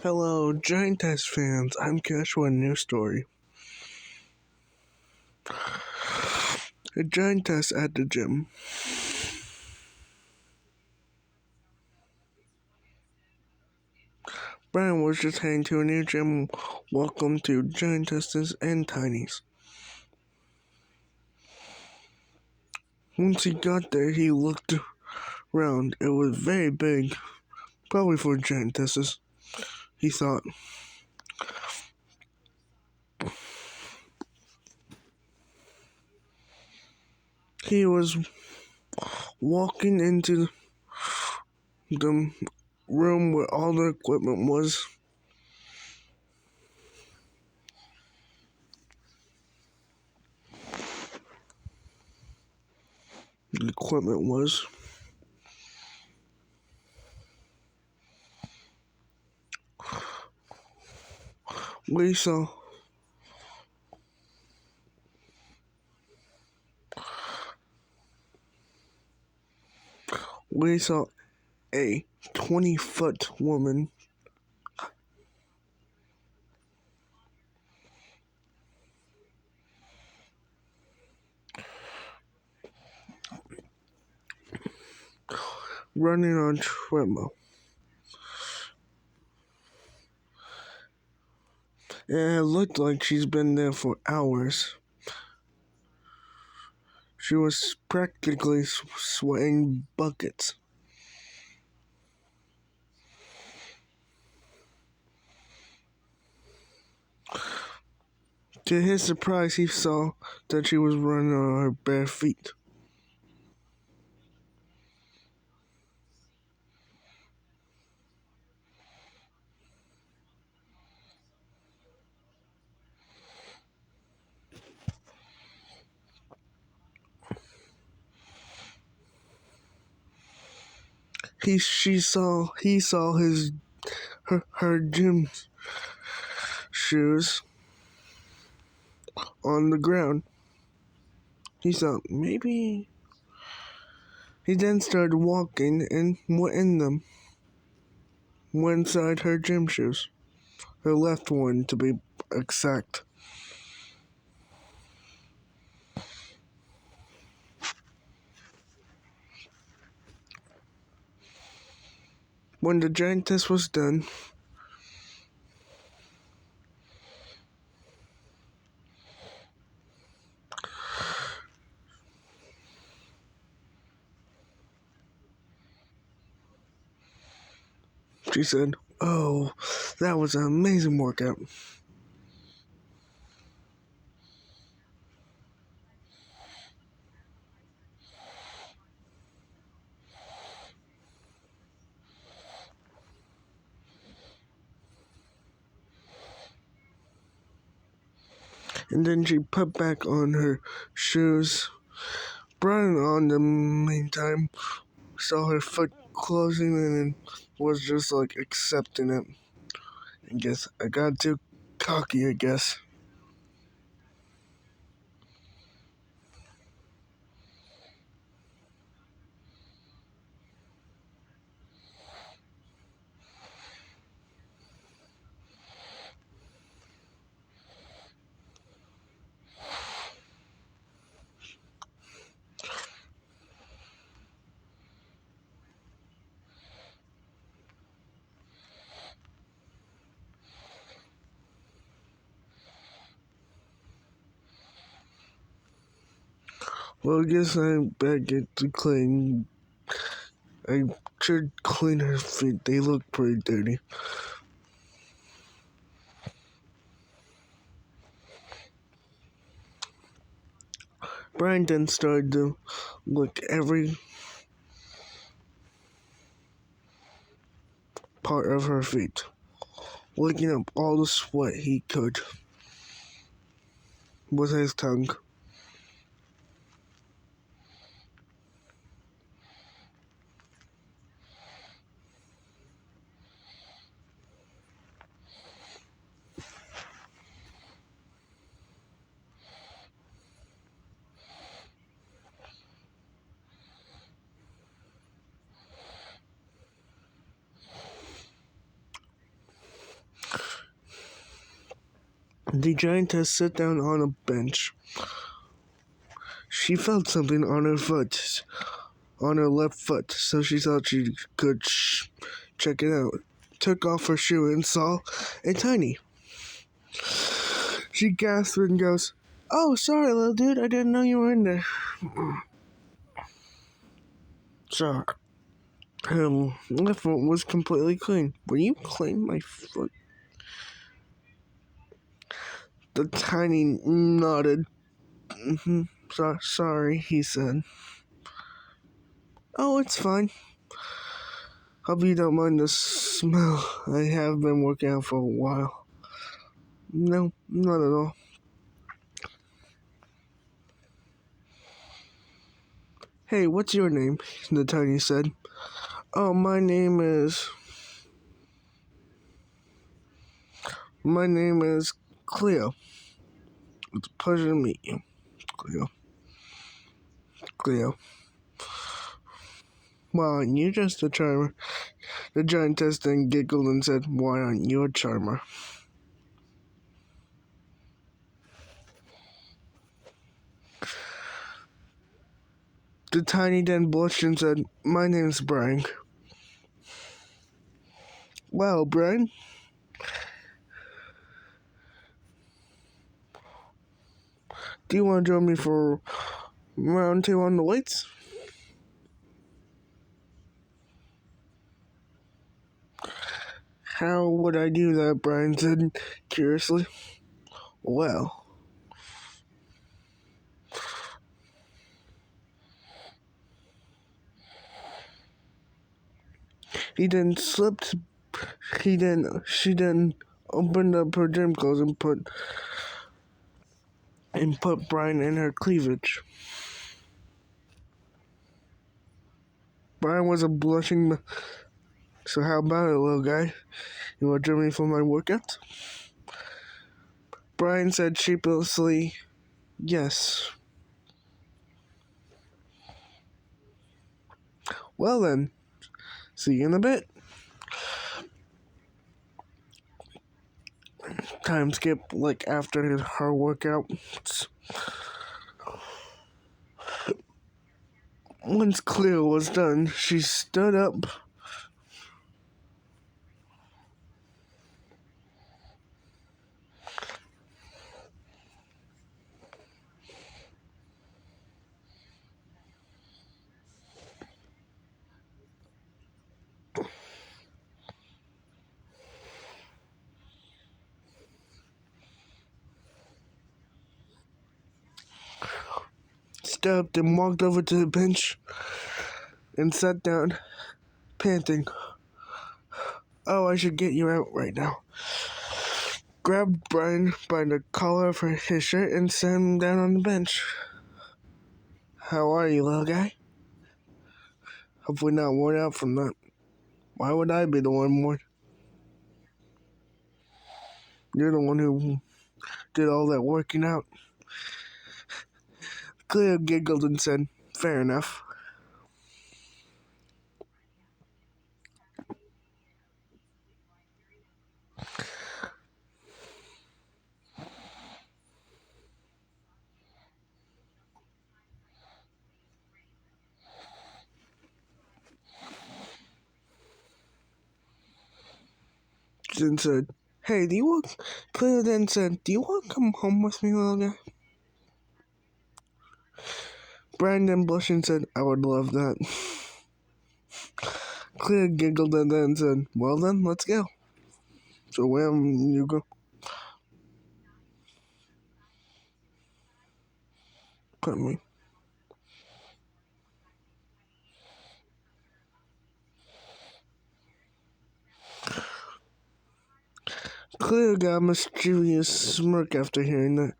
Hello, giantess fans. I'm Cash with a new story. A giantess at the gym. Brian was just heading to a new gym. Welcome to Giantesses and Tinies. Once he got there, he looked around. It was very big, probably for giantesses, he thought. He was walking into the room where all the equipment was. We saw a 20-foot woman running on a treadmill. It looked like she's been there for hours. She was practically sweating buckets. To his surprise, he saw that she was running on her bare feet. He saw her gym shoes on the ground. He thought maybe. He then started walking and went in them. Went inside her gym shoes. Her left one, to be exact. When the giantess was done, she said, "Oh, that was an amazing workout." And then she put back on her shoes. Brian, on the meantime, saw her foot closing and was just like accepting it. I guess I got too cocky, I guess. Well, I guess I better get to clean. I should clean her feet. They look pretty dirty. Brian then started to look every part of her feet, licking up all the sweat he could with his tongue. The giantess sat down on a bench. She felt something on her foot, on her left foot, so she thought she could check it out. Took off her shoe and saw a tiny. She gasped and goes, "Oh, sorry, little dude. I didn't know you were in there." Sorry. My foot was completely clean. Will you clean my foot? The tiny nodded. Sorry, he said. Oh, it's fine. Hope you don't mind the smell. I have been working out for a while. No, not at all. Hey, what's your name? The tiny said. Oh, my name is Cleo. It's a pleasure to meet you, Cleo. Why aren't you just a charmer? The giantess then giggled and said, Why aren't you a charmer? The tiny then blushed and said, My name's Brian. Well, Brian, do you want to join me for round 2 on the weights? How would I do that? Brian said curiously. Well, she then opened up her gym clothes and put Brian in her cleavage. Brian was a blushing. So how about it, little guy? You want to join me for my workout? Brian said sheepishly, yes. Well then, see you in a bit. Time skip, like after her workout. Once Cleo was done, she stood up. Stepped and walked over to the bench and sat down, panting. Oh, I should get you out right now. Grabbed Brian by the collar of his shirt and sat him down on the bench. How are you, little guy? Hopefully not worn out from that. Why would I be the one worn? You're the one who did all that working out. Cleo giggled and said, Fair enough. Then said, Hey, Cleo then said, Do you want to come home with me, little guy? Brandon blushed and said, I would love that. Cleo giggled and then said, Well then, let's go. So when you go? Put me. Cleo got a mischievous smirk after hearing that.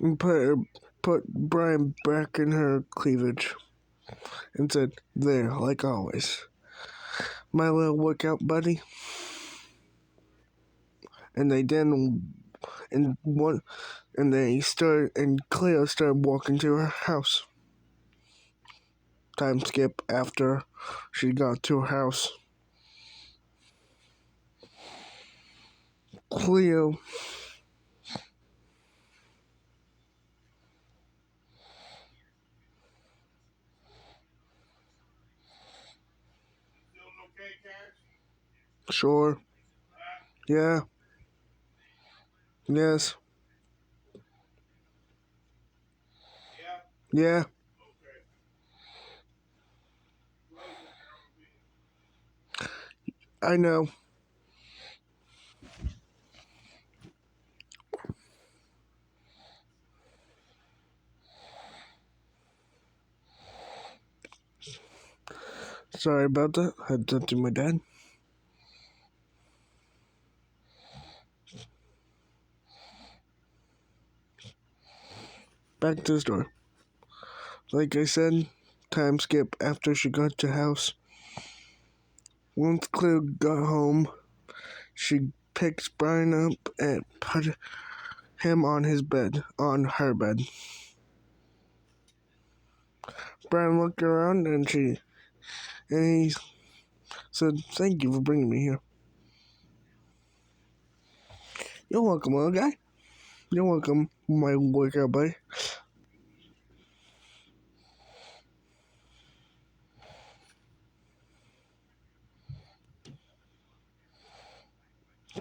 And put Brian back in her cleavage and said, There, like always. My little workout buddy. And they then and Cleo started walking to her house. Time skip after she got to her house. Cleo Sure. Yeah. Yes. Yeah. I know. Sorry about that. I had to my dad. Back to the story. Like I said, time skip after she got to house. Once Cleo got home, she picked Brian up and put him on her bed. Brian looked around and he said, "Thank you for bringing me here." "You're welcome, little guy. You're welcome, my workout buddy."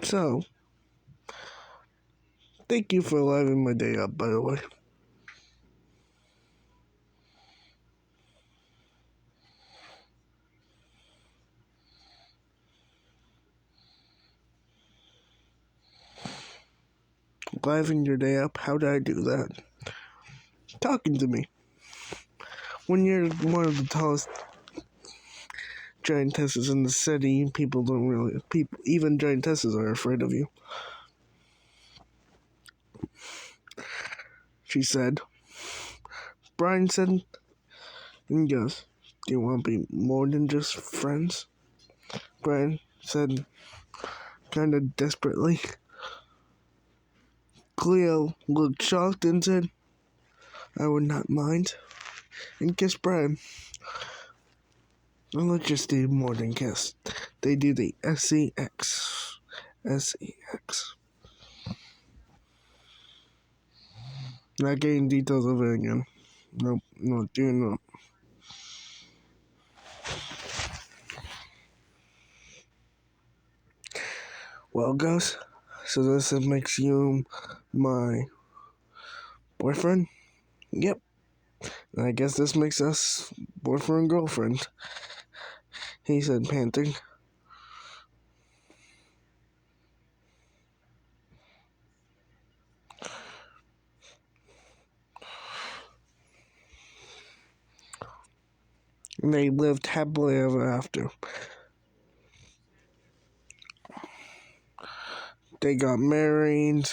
So, thank you for livening my day up, by the way. Livening your day up? How did I do that? Talking to me. When you're one of the tallest giantesses in the city, even giantesses are afraid of you. She said. Brian said, and he goes, "Do you want to be more than just friends?" Brian said, kind of desperately. Cleo looked shocked and said, "I would not mind," and kissed Brian. Well, let's just do more than kiss. They do the SEX. SEX. Not getting details of it again. Nope, not doing that. Well, guys, so this makes you my boyfriend? Yep. I guess this makes us boyfriend and girlfriend, he said, panting. And they lived happily ever after. They got married,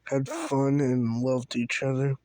had fun, and loved each other.